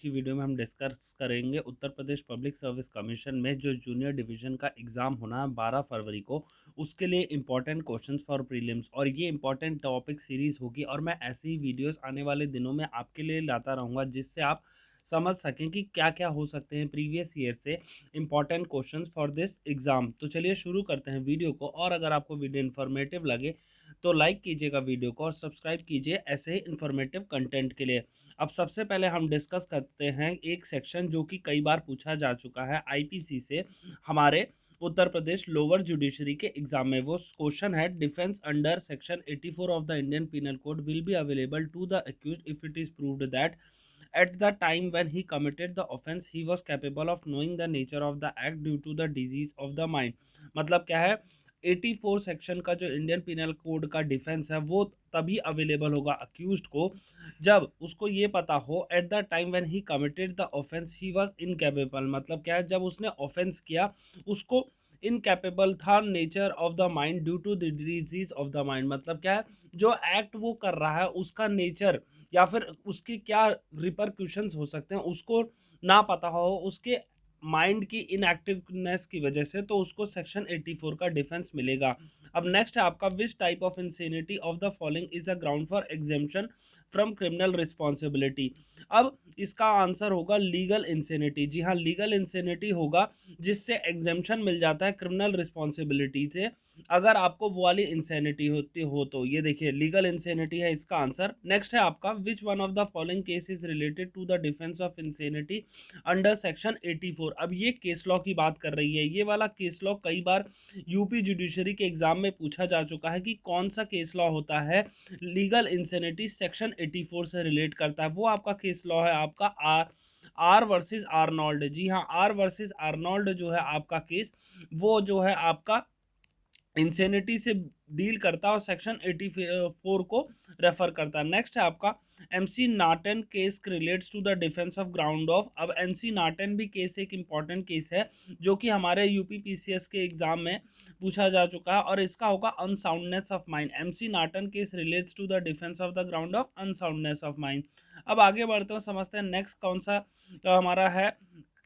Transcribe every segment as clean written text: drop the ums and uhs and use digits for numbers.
की वीडियो में हम डिस्कस करेंगे Uttar Pradesh public service commission में जो जूनियर डिवीजन का एग्ज़ाम होना है 12 फरवरी को, उसके लिए इंपॉर्टेंट क्वेश्चंस फॉर प्रीलिम्स। और ये इंपॉर्टेंट टॉपिक सीरीज़ होगी और मैं ऐसी ही वीडियोस आने वाले दिनों में आपके लिए लाता रहूँगा जिससे आप समझ सकें कि क्या क्या हो सकते हैं प्रीवियस ईयर से important questions for this exam. तो चलिए शुरू करते हैं वीडियो को। और अगर आपको वीडियो इन्फॉर्मेटिव लगे तो लाइक कीजिएगा वीडियो को और सब्सक्राइब कीजिए ऐसे ही इन्फॉर्मेटिव कंटेंट के लिए। अब सबसे पहले हम डिस्कस करते हैं एक सेक्शन जो कि कई बार पूछा जा चुका है आईपीसी से हमारे उत्तर प्रदेश लोअर जुडिशरी के एग्जाम में। वो क्वेश्चन है, defence under section 84 of the Indian penal code will be available to the accused if it is proved that at the time when he committed the offense he was capable of knowing the nature of the act due to the disease of the mind। मतलब क्या है, 84 section का जो Indian penal code का defence है वो तभी available होगा अक्यूज्ड को जब उसको ये पता हो at the time when he committed the offence he was incapable. मतलब क्या है, जब उसने ऑफेंस किया उसको इनकैपेबल था nature of the mind due to the disease of the mind. मतलब क्या है, जो एक्ट वो कर रहा है उसका नेचर या फिर उसकी क्या रिपरक्यूशंस हो सकते हैं उसको ना पता हो, उसके माइंड की इनएक्टिवनेस की वजह से, तो उसको सेक्शन 84 का डिफेंस मिलेगा। अब नेक्स्ट है आपका, which type of insanity of the following is a ground for exemption from criminal responsibility. अब इसका आंसर होगा लीगल इंसेनिटी। जी हाँ, लीगल इंसेनिटी होगा जिससे एग्जेम्पशन मिल जाता है क्रिमिनल रिस्पॉन्सिबिलिटी से। अगर आपको वो वाली इंसेनिटी होती हो तो ये देखिए लीगल इंसेनिटी है इसका आंसर। नेक्स्ट है आपका, which one of the following case is related to the defence of insanity under section 84। अब ये केस लॉ की बात कर रही है। ये वाला केस लॉ कई बार यूपी जुडिशरी के एग्जाम में पूछा जा चुका है कि कौन सा केस लॉ होता है लीगल इंसेनिटी सेक्शन 84 से रिलेट करता है। वो आपका केस लॉ है आपका आर वर्सेस आर्नोल्ड। जी हाँ, आर वर्सेस आर्नोल्ड जो है आपका केस, वो जो है आपका इंसेनिटी से डील करता है और सेक्शन 84 को रेफर करता है। नेक्स्ट है आपका, MC Naghten case relates to the defence of ground of. अब एमसी नाटन भी केस एक इंपॉर्टेंट केस है जो कि हमारे यूपी पीसीएस के एग्जाम में पूछा जा चुका है और इसका होगा unsoundness of mind. MC Naghten case relates to the defence of the ground of unsoundness of mind. अब आगे बढ़ते हैं, समझते हैं नेक्स्ट कौन सा हमारा है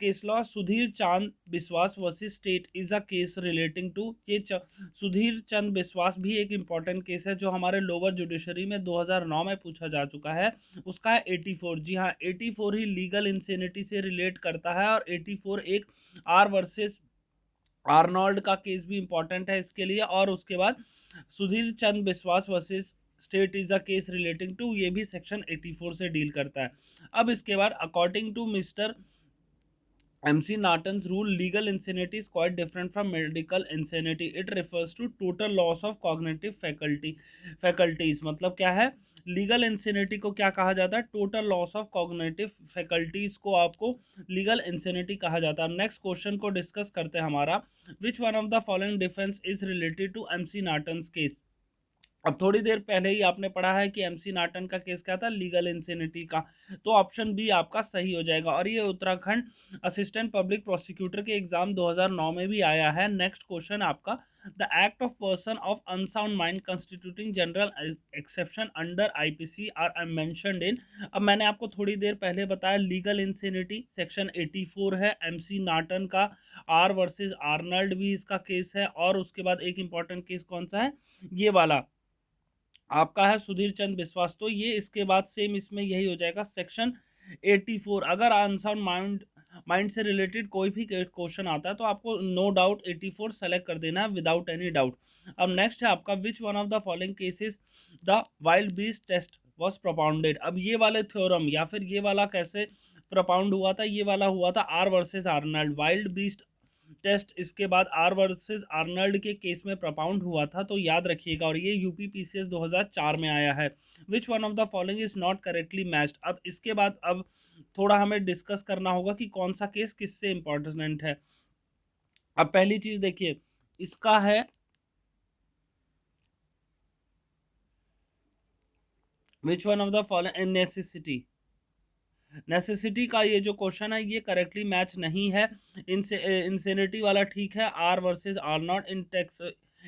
case law. Sudhir Chand Biswas versus state is a case relating to. ये सुधीर चंद बिस्वास भी एक इंपॉर्टेंट केस है जो हमारे लोअर जुडिशरी में 2009 में पूछा जा चुका है। उसका है 84। जी हाँ, 84 ही लीगल इंसेनिटी से रिलेट करता है और 84 एक आर वर्सेस आर्नोल्ड का केस भी इंपॉर्टेंट है इसके लिए। और उसके बाद Sudhir Chand Biswas versus state is a case relating to, ये भी सेक्शन 84 से डील करता है। अब इसके बाद according to mister MC Norton's rule, legal insanity is quite different from medical insanity. It refers to total loss of cognitive faculties। मतलब क्या है, लीगल इंसेनिटी को क्या कहा जाता है, total loss of cognitive faculties को आपको लीगल इंसेनिटी कहा जाता है। नेक्स्ट क्वेश्चन को डिस्कस करते हैं हमारा, which one of the following defence is related to MC Naghten's case. अब थोड़ी देर पहले ही आपने पढ़ा है कि एमसी नाटन का केस क्या था, लीगल इंसेनिटी का, तो ऑप्शन बी आपका सही हो जाएगा। और ये उत्तराखंड असिस्टेंट पब्लिक प्रोसिक्यूटर के एग्जाम 2009 में भी आया है। नेक्स्ट क्वेश्चन आपका, the act of person of unsound mind constituting general exception under IPC are mentioned in. अब मैंने आपको थोड़ी देर पहले बताया लीगल इंसेनिटी सेक्शन 84 है एमसी नाटन का, आर वर्सेस आर्नल्ड भी इसका केस है, और उसके बाद एक इंपॉर्टेंट केस कौन सा है, ये वाला आपका है सुधीर चंद बिस्वास। तो ये इसके बाद सेम इसमें यही हो जाएगा सेक्शन 84। अगर अनसाउंड माइंड से रिलेटेड कोई भी क्वेश्चन आता है तो आपको नो डाउट 84 सेलेक्ट कर देना है विदाउट एनी डाउट। अब नेक्स्ट है आपका, which one of the following cases the wild beast test was propounded. अब ये वाले थ्योरम या फिर ये वाला कैसे प्रोपाउंड हुआ था, ये वाला हुआ था R versus Arnold. Wild beast test इसके बाद आर वर्सेस आर्नल्ड के केस में प्रपाउंड हुआ था, तो याद रखिएगा। और ये यूपी पीसीएस 2004 में आया है। विच one of the following is not correctly matched. अब इसके बाद अब थोड़ा हमें डिस्कस करना होगा कि कौन सा केस किससे इंपॉर्टेंट है। अब पहली चीज देखिए, इसका है विच one of the following necessity का ये जो क्वेश्चन है ये करेक्टली मैच नहीं है। इंसेनिटी वाला ठीक है, R versus R not in टेक्स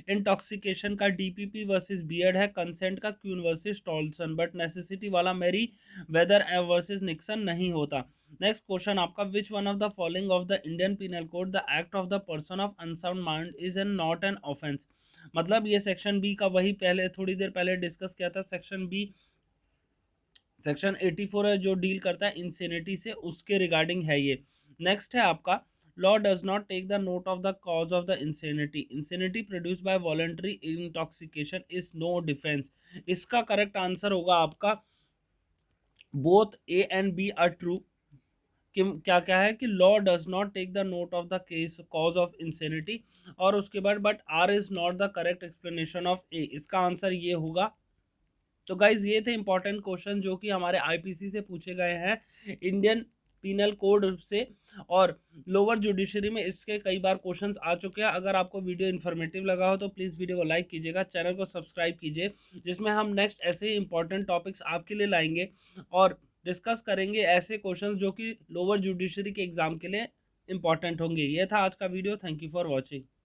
इंटॉक्सिकेशन का डीपीपी वर्सेस बियर्ड है, कंसेंट का Queen versus Tolson, but necessity वाला मेरी वेदर वर्सेस निक्सन नहीं होता। नेक्स्ट क्वेश्चन आपका, which one of the following of the Indian penal code the act of the person of unsound mind is an not an offence. मतलब ये section B का वही पहले थोड़ी देर पहले डिस्कस किया था, सेक्शन बी सेक्शन 84 है जो डील करता है इंसेनिटी से, उसके रिगार्डिंग है ये। नेक्स्ट है आपका, law does not take the note of the cause of the insanity, insanity produce by voluntary intoxication is no defence. इसका करेक्ट आंसर होगा आपका both A and B are true. कि क्या क्या है कि law does not take the note of the case cause of insanity, और उसके बाद but R is not the correct explanation of A, इसका आंसर ये होगा। तो गाइज ये थे इंपॉर्टेंट क्वेश्चन जो कि हमारे आईपीसी से पूछे गए हैं, इंडियन पिनल कोड से, और लोअर जुडिशरी में इसके कई बार क्वेश्चंस आ चुके हैं। अगर आपको वीडियो इन्फॉर्मेटिव लगा हो तो प्लीज़ वीडियो को लाइक कीजिएगा, चैनल को सब्सक्राइब कीजिए, जिसमें हम नेक्स्ट ऐसे ही इंपॉर्टेंट टॉपिक्स आपके लिए लाएंगे और डिस्कस करेंगे ऐसे क्वेश्चंस जो कि लोअर जुडिशरी के एग्जाम के लिए इंपॉर्टेंट होंगे। ये था आज का video, thank you for watching.